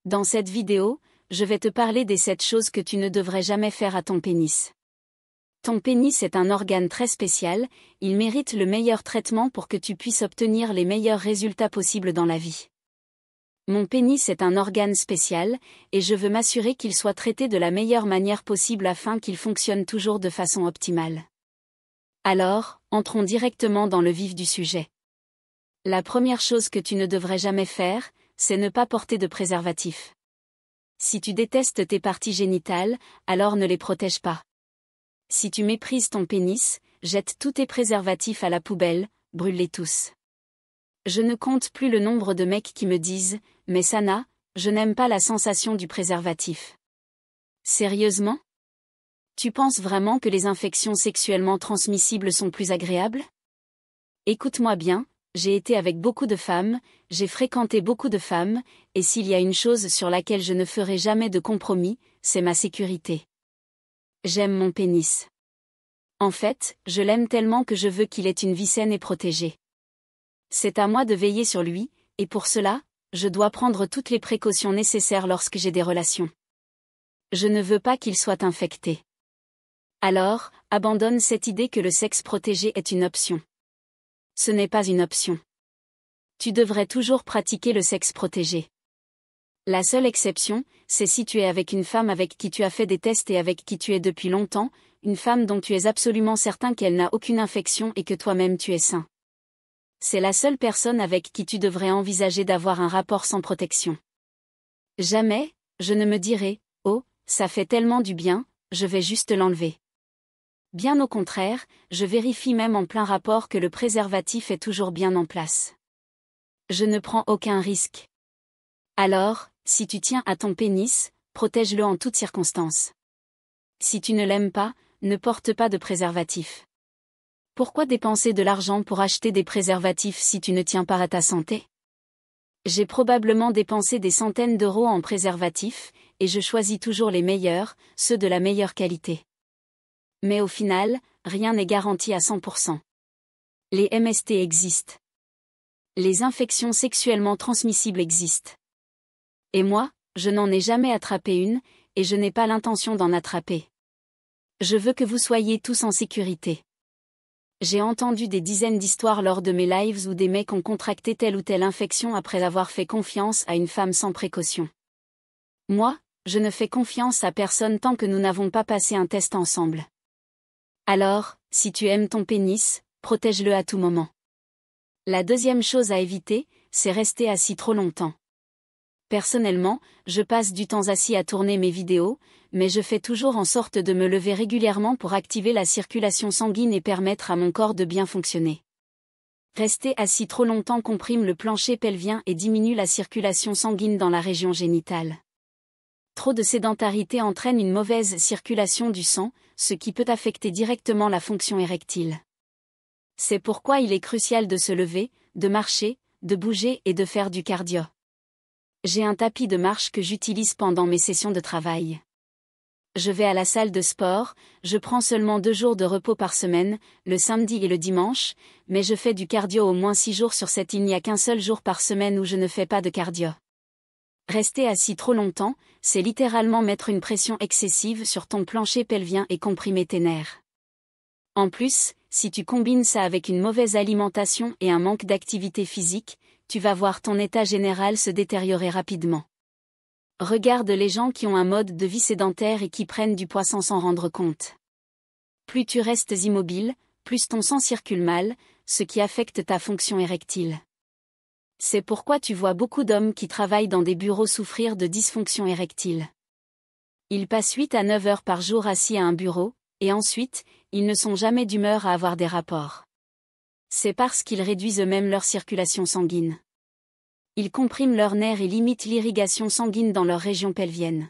Dans cette vidéo, je vais te parler des 7 choses que tu ne devrais jamais faire à ton pénis. Ton pénis est un organe très spécial, il mérite le meilleur traitement pour que tu puisses obtenir les meilleurs résultats possibles dans la vie. Mon pénis est un organe spécial, et je veux m'assurer qu'il soit traité de la meilleure manière possible afin qu'il fonctionne toujours de façon optimale. Alors, entrons directement dans le vif du sujet. La première chose que tu ne devrais jamais faire, c'est ne pas porter de préservatif. Si tu détestes tes parties génitales, alors ne les protège pas. Si tu méprises ton pénis, jette tous tes préservatifs à la poubelle, brûle-les tous. Je ne compte plus le nombre de mecs qui me disent « Mais Sana, je n'aime pas la sensation du préservatif. » Sérieusement ? Tu penses vraiment que les infections sexuellement transmissibles sont plus agréables ? Écoute-moi bien, j'ai été avec beaucoup de femmes, j'ai fréquenté beaucoup de femmes, et s'il y a une chose sur laquelle je ne ferai jamais de compromis, c'est ma sécurité. J'aime mon pénis. En fait, je l'aime tellement que je veux qu'il ait une vie saine et protégée. C'est à moi de veiller sur lui, et pour cela, je dois prendre toutes les précautions nécessaires lorsque j'ai des relations. Je ne veux pas qu'il soit infecté. Alors, abandonne cette idée que le sexe protégé est une option. Ce n'est pas une option. Tu devrais toujours pratiquer le sexe protégé. La seule exception, c'est si tu es avec une femme avec qui tu as fait des tests et avec qui tu es depuis longtemps, une femme dont tu es absolument certain qu'elle n'a aucune infection et que toi-même tu es sain. C'est la seule personne avec qui tu devrais envisager d'avoir un rapport sans protection. Jamais, je ne me dirai « Oh, ça fait tellement du bien, je vais juste l'enlever ». Bien au contraire, je vérifie même en plein rapport que le préservatif est toujours bien en place. Je ne prends aucun risque. Alors, si tu tiens à ton pénis, protège-le en toutes circonstances. Si tu ne l'aimes pas, ne porte pas de préservatif. Pourquoi dépenser de l'argent pour acheter des préservatifs si tu ne tiens pas à ta santé ? J'ai probablement dépensé des centaines d'euros en préservatifs, et je choisis toujours les meilleurs, ceux de la meilleure qualité. Mais au final, rien n'est garanti à 100%. Les MST existent. Les infections sexuellement transmissibles existent. Et moi, je n'en ai jamais attrapé une, et je n'ai pas l'intention d'en attraper. Je veux que vous soyez tous en sécurité. J'ai entendu des dizaines d'histoires lors de mes lives où des mecs ont contracté telle ou telle infection après avoir fait confiance à une femme sans précaution. Moi, je ne fais confiance à personne tant que nous n'avons pas passé un test ensemble. Alors, si tu aimes ton pénis, protège-le à tout moment. La deuxième chose à éviter, c'est rester assis trop longtemps. Personnellement, je passe du temps assis à tourner mes vidéos, mais je fais toujours en sorte de me lever régulièrement pour activer la circulation sanguine et permettre à mon corps de bien fonctionner. Rester assis trop longtemps comprime le plancher pelvien et diminue la circulation sanguine dans la région génitale. Trop de sédentarité entraîne une mauvaise circulation du sang, ce qui peut affecter directement la fonction érectile. C'est pourquoi il est crucial de se lever, de marcher, de bouger et de faire du cardio. J'ai un tapis de marche que j'utilise pendant mes sessions de travail. Je vais à la salle de sport, je prends seulement 2 jours de repos par semaine, le samedi et le dimanche, mais je fais du cardio au moins 6 jours sur 7. Il n'y a qu'un seul jour par semaine où je ne fais pas de cardio. Rester assis trop longtemps, c'est littéralement mettre une pression excessive sur ton plancher pelvien et comprimer tes nerfs. En plus, si tu combines ça avec une mauvaise alimentation et un manque d'activité physique, tu vas voir ton état général se détériorer rapidement. Regarde les gens qui ont un mode de vie sédentaire et qui prennent du poids sans s'en rendre compte. Plus tu restes immobile, plus ton sang circule mal, ce qui affecte ta fonction érectile. C'est pourquoi tu vois beaucoup d'hommes qui travaillent dans des bureaux souffrir de dysfonction érectile. Ils passent 8 à 9 heures par jour assis à un bureau, et ensuite, ils ne sont jamais d'humeur à avoir des rapports. C'est parce qu'ils réduisent eux-mêmes leur circulation sanguine. Ils compriment leurs nerfs et limitent l'irrigation sanguine dans leur région pelvienne.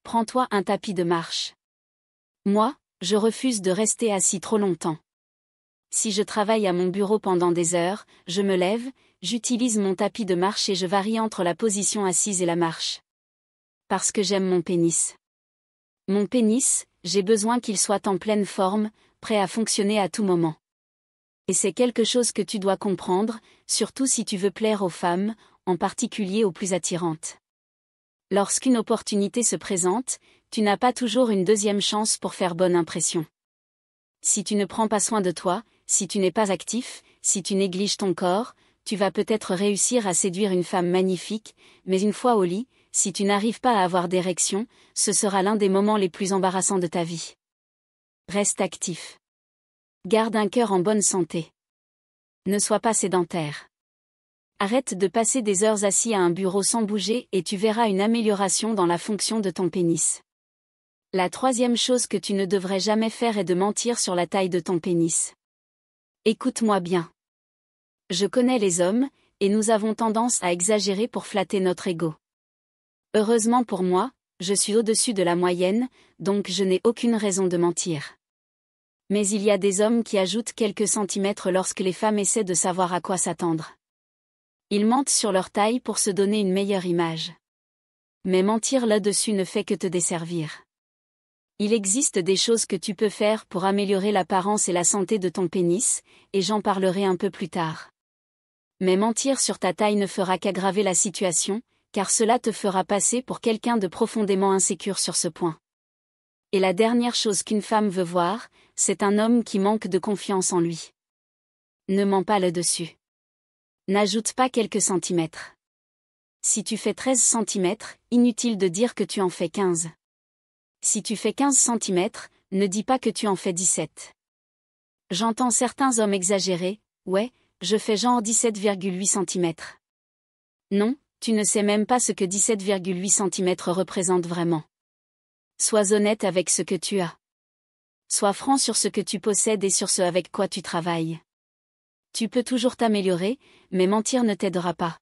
Prends-toi un tapis de marche. Moi, je refuse de rester assis trop longtemps. Si je travaille à mon bureau pendant des heures, je me lève, j'utilise mon tapis de marche et je varie entre la position assise et la marche. Parce que j'aime mon pénis. Mon pénis, j'ai besoin qu'il soit en pleine forme, prêt à fonctionner à tout moment. Et c'est quelque chose que tu dois comprendre, surtout si tu veux plaire aux femmes, en particulier aux plus attirantes. Lorsqu'une opportunité se présente, tu n'as pas toujours une deuxième chance pour faire bonne impression. Si tu ne prends pas soin de toi, si tu n'es pas actif, si tu négliges ton corps, tu vas peut-être réussir à séduire une femme magnifique, mais une fois au lit, si tu n'arrives pas à avoir d'érection, ce sera l'un des moments les plus embarrassants de ta vie. Reste actif. Garde un cœur en bonne santé. Ne sois pas sédentaire. Arrête de passer des heures assis à un bureau sans bouger et tu verras une amélioration dans la fonction de ton pénis. La troisième chose que tu ne devrais jamais faire est de mentir sur la taille de ton pénis. Écoute-moi bien. Je connais les hommes, et nous avons tendance à exagérer pour flatter notre ego. Heureusement pour moi, je suis au-dessus de la moyenne, donc je n'ai aucune raison de mentir. Mais il y a des hommes qui ajoutent quelques centimètres lorsque les femmes essaient de savoir à quoi s'attendre. Ils mentent sur leur taille pour se donner une meilleure image. Mais mentir là-dessus ne fait que te desservir. Il existe des choses que tu peux faire pour améliorer l'apparence et la santé de ton pénis, et j'en parlerai un peu plus tard. Mais mentir sur ta taille ne fera qu'aggraver la situation, car cela te fera passer pour quelqu'un de profondément insécure sur ce point. Et la dernière chose qu'une femme veut voir, c'est un homme qui manque de confiance en lui. Ne mens pas là-dessus. N'ajoute pas quelques centimètres. Si tu fais 13 centimètres, inutile de dire que tu en fais 15. Si tu fais 15 centimètres, ne dis pas que tu en fais 17. J'entends certains hommes exagérer, ouais, je fais genre 17,8 centimètres. Non, tu ne sais même pas ce que 17,8 centimètres représente vraiment. Sois honnête avec ce que tu as. Sois franc sur ce que tu possèdes et sur ce avec quoi tu travailles. Tu peux toujours t'améliorer, mais mentir ne t'aidera pas.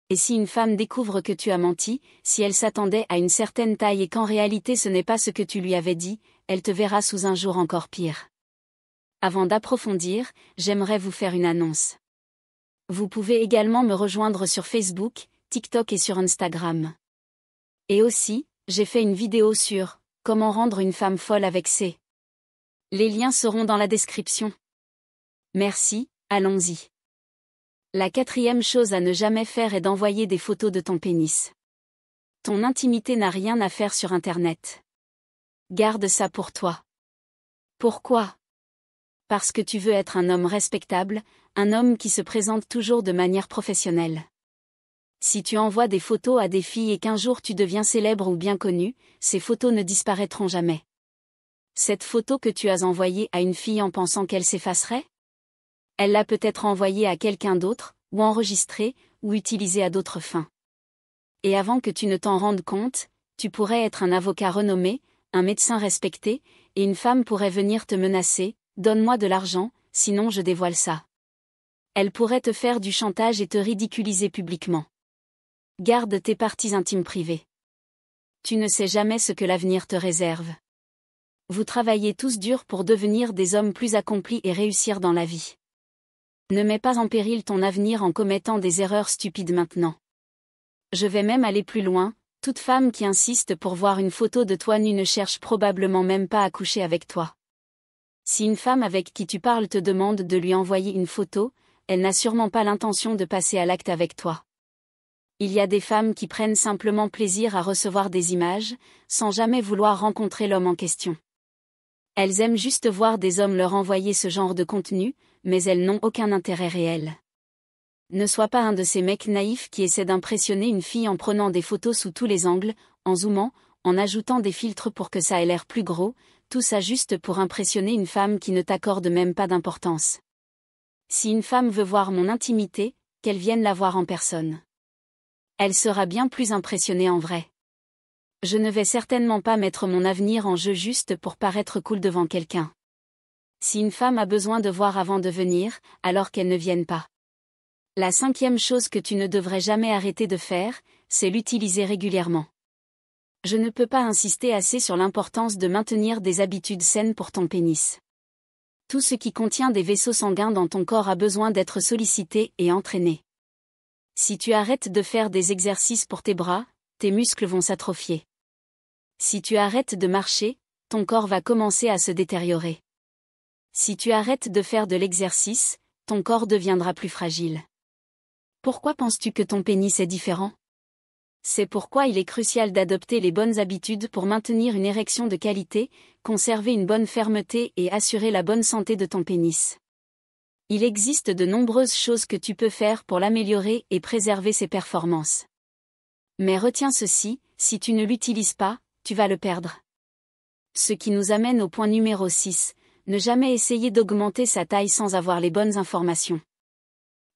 Et si une femme découvre que tu as menti, si elle s'attendait à une certaine taille et qu'en réalité ce n'est pas ce que tu lui avais dit, elle te verra sous un jour encore pire. Avant d'approfondir, j'aimerais vous faire une annonce. Vous pouvez également me rejoindre sur Facebook, TikTok et sur Instagram. Et aussi, j'ai fait une vidéo sur « Comment rendre une femme folle avec ses ». Les liens seront dans la description. Merci, allons-y. La quatrième chose à ne jamais faire est d'envoyer des photos de ton pénis. Ton intimité n'a rien à faire sur Internet. Garde ça pour toi. Pourquoi ? Parce que tu veux être un homme respectable, un homme qui se présente toujours de manière professionnelle. Si tu envoies des photos à des filles et qu'un jour tu deviens célèbre ou bien connu, ces photos ne disparaîtront jamais. Cette photo que tu as envoyée à une fille en pensant qu'elle s'effacerait ? Elle l'a peut-être envoyée à quelqu'un d'autre, ou enregistrée, ou utilisée à d'autres fins. Et avant que tu ne t'en rendes compte, tu pourrais être un avocat renommé, un médecin respecté, et une femme pourrait venir te menacer, « Donne-moi de l'argent, sinon je dévoile ça ». Elle pourrait te faire du chantage et te ridiculiser publiquement. Garde tes parties intimes privées. Tu ne sais jamais ce que l'avenir te réserve. Vous travaillez tous dur pour devenir des hommes plus accomplis et réussir dans la vie. Ne mets pas en péril ton avenir en commettant des erreurs stupides maintenant. Je vais même aller plus loin, toute femme qui insiste pour voir une photo de toi nue ne cherche probablement même pas à coucher avec toi. Si une femme avec qui tu parles te demande de lui envoyer une photo, elle n'a sûrement pas l'intention de passer à l'acte avec toi. Il y a des femmes qui prennent simplement plaisir à recevoir des images, sans jamais vouloir rencontrer l'homme en question. Elles aiment juste voir des hommes leur envoyer ce genre de contenu, mais elles n'ont aucun intérêt réel. Ne sois pas un de ces mecs naïfs qui essaient d'impressionner une fille en prenant des photos sous tous les angles, en zoomant, en ajoutant des filtres pour que ça ait l'air plus gros, tout ça juste pour impressionner une femme qui ne t'accorde même pas d'importance. Si une femme veut voir mon intimité, qu'elle vienne la voir en personne. Elle sera bien plus impressionnée en vrai. Je ne vais certainement pas mettre mon avenir en jeu juste pour paraître cool devant quelqu'un. Si une femme a besoin de voir avant de venir, alors qu'elle ne vienne pas. La cinquième chose que tu ne devrais jamais arrêter de faire, c'est l'utiliser régulièrement. Je ne peux pas insister assez sur l'importance de maintenir des habitudes saines pour ton pénis. Tout ce qui contient des vaisseaux sanguins dans ton corps a besoin d'être sollicité et entraîné. Si tu arrêtes de faire des exercices pour tes bras, tes muscles vont s'atrophier. Si tu arrêtes de marcher, ton corps va commencer à se détériorer. Si tu arrêtes de faire de l'exercice, ton corps deviendra plus fragile. Pourquoi penses-tu que ton pénis est différent ? C'est pourquoi il est crucial d'adopter les bonnes habitudes pour maintenir une érection de qualité, conserver une bonne fermeté et assurer la bonne santé de ton pénis. Il existe de nombreuses choses que tu peux faire pour l'améliorer et préserver ses performances. Mais retiens ceci, si tu ne l'utilises pas, tu vas le perdre. Ce qui nous amène au point numéro 6, ne jamais essayer d'augmenter sa taille sans avoir les bonnes informations.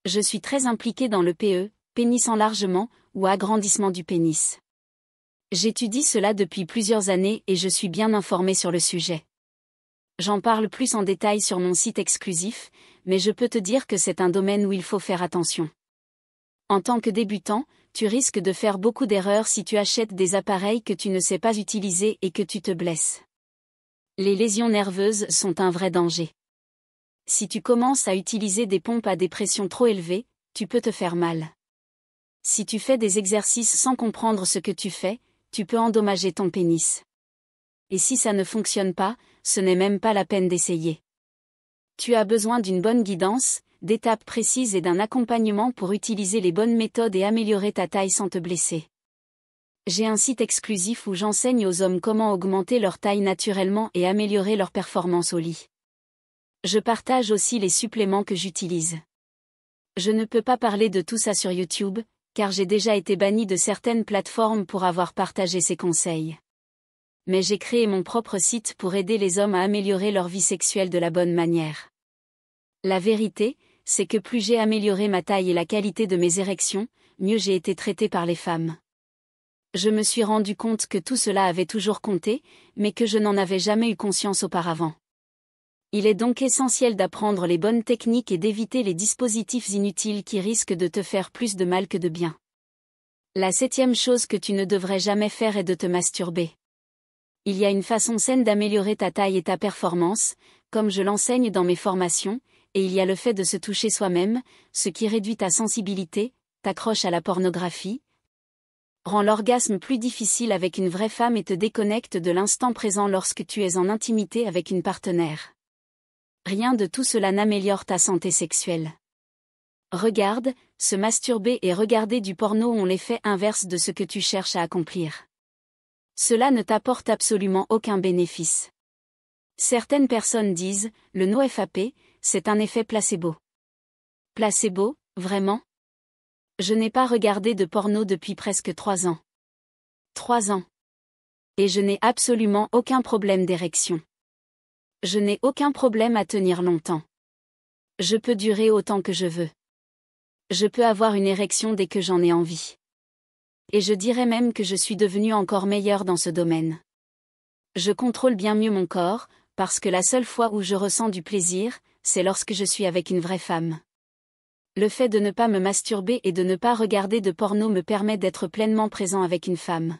Je suis très impliqué dans le PE, pénis enlargement, ou agrandissement du pénis. J'étudie cela depuis plusieurs années et je suis bien informé sur le sujet. J'en parle plus en détail sur mon site exclusif, mais je peux te dire que c'est un domaine où il faut faire attention. En tant que débutant, tu risques de faire beaucoup d'erreurs si tu achètes des appareils que tu ne sais pas utiliser et que tu te blesses. Les lésions nerveuses sont un vrai danger. Si tu commences à utiliser des pompes à des pressions trop élevées, tu peux te faire mal. Si tu fais des exercices sans comprendre ce que tu fais, tu peux endommager ton pénis. Et si ça ne fonctionne pas, ce n'est même pas la peine d'essayer. Tu as besoin d'une bonne guidance, d'étapes précises et d'un accompagnement pour utiliser les bonnes méthodes et améliorer ta taille sans te blesser. J'ai un site exclusif où j'enseigne aux hommes comment augmenter leur taille naturellement et améliorer leur performance au lit. Je partage aussi les suppléments que j'utilise. Je ne peux pas parler de tout ça sur YouTube, car j'ai déjà été banni de certaines plateformes pour avoir partagé ces conseils. Mais j'ai créé mon propre site pour aider les hommes à améliorer leur vie sexuelle de la bonne manière. La vérité, c'est que plus j'ai amélioré ma taille et la qualité de mes érections, mieux j'ai été traité par les femmes. Je me suis rendu compte que tout cela avait toujours compté, mais que je n'en avais jamais eu conscience auparavant. Il est donc essentiel d'apprendre les bonnes techniques et d'éviter les dispositifs inutiles qui risquent de te faire plus de mal que de bien. La 7e chose que tu ne devrais jamais faire est de te masturber. Il y a une façon saine d'améliorer ta taille et ta performance, comme je l'enseigne dans mes formations, et il y a le fait de se toucher soi-même, ce qui réduit ta sensibilité, t'accroche à la pornographie, rend l'orgasme plus difficile avec une vraie femme et te déconnecte de l'instant présent lorsque tu es en intimité avec une partenaire. Rien de tout cela n'améliore ta santé sexuelle. Regarde, se masturber et regarder du porno ont l'effet inverse de ce que tu cherches à accomplir. Cela ne t'apporte absolument aucun bénéfice. Certaines personnes disent, le NoFap, c'est un effet placebo. Placebo, vraiment ? Je n'ai pas regardé de porno depuis presque 3 ans. 3 ans. Et je n'ai absolument aucun problème d'érection. Je n'ai aucun problème à tenir longtemps. Je peux durer autant que je veux. Je peux avoir une érection dès que j'en ai envie. Et je dirais même que je suis devenue encore meilleure dans ce domaine. Je contrôle bien mieux mon corps, parce que la seule fois où je ressens du plaisir, c'est lorsque je suis avec une vraie femme. Le fait de ne pas me masturber et de ne pas regarder de porno me permet d'être pleinement présent avec une femme.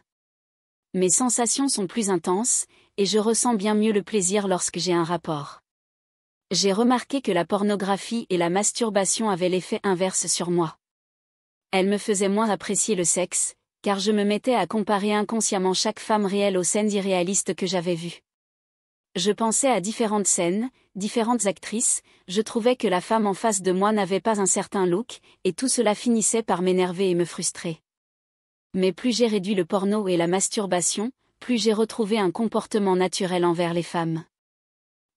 Mes sensations sont plus intenses, et je ressens bien mieux le plaisir lorsque j'ai un rapport. J'ai remarqué que la pornographie et la masturbation avaient l'effet inverse sur moi. Elles me faisaient moins apprécier le sexe, car je me mettais à comparer inconsciemment chaque femme réelle aux scènes irréalistes que j'avais vues. Je pensais à différentes scènes, différentes actrices, je trouvais que la femme en face de moi n'avait pas un certain look, et tout cela finissait par m'énerver et me frustrer. Mais plus j'ai réduit le porno et la masturbation, plus j'ai retrouvé un comportement naturel envers les femmes.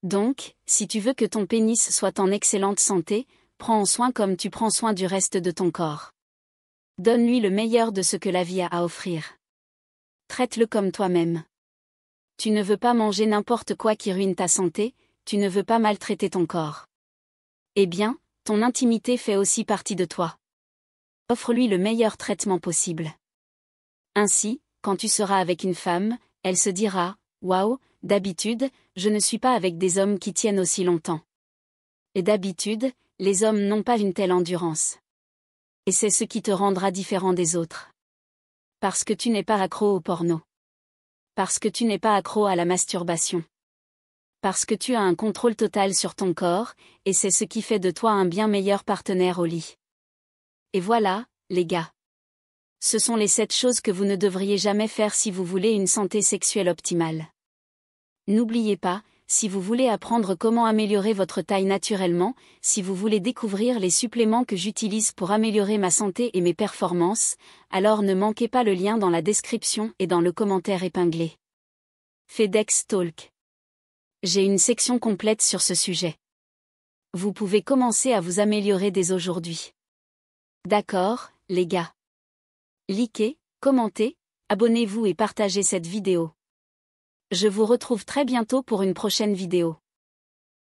Donc, si tu veux que ton pénis soit en excellente santé, prends en soin comme tu prends soin du reste de ton corps. Donne-lui le meilleur de ce que la vie a à offrir. Traite-le comme toi-même. Tu ne veux pas manger n'importe quoi qui ruine ta santé, tu ne veux pas maltraiter ton corps. Eh bien, ton intimité fait aussi partie de toi. Offre-lui le meilleur traitement possible. Ainsi, quand tu seras avec une femme, elle se dira « Waouh, d'habitude, je ne suis pas avec des hommes qui tiennent aussi longtemps. » Et d'habitude, les hommes n'ont pas une telle endurance. Et c'est ce qui te rendra différent des autres. Parce que tu n'es pas accro au porno. Parce que tu n'es pas accro à la masturbation. Parce que tu as un contrôle total sur ton corps, et c'est ce qui fait de toi un bien meilleur partenaire au lit. Et voilà, les gars. Ce sont les 7 choses que vous ne devriez jamais faire si vous voulez une santé sexuelle optimale. N'oubliez pas, Si vous voulez apprendre comment améliorer votre taille naturellement, si vous voulez découvrir les suppléments que j'utilise pour améliorer ma santé et mes performances, alors ne manquez pas le lien dans la description et dans le commentaire épinglé. FedEx Talk. J'ai une section complète sur ce sujet. Vous pouvez commencer à vous améliorer dès aujourd'hui. D'accord, les gars. Likez, commentez, abonnez-vous et partagez cette vidéo. Je vous retrouve très bientôt pour une prochaine vidéo.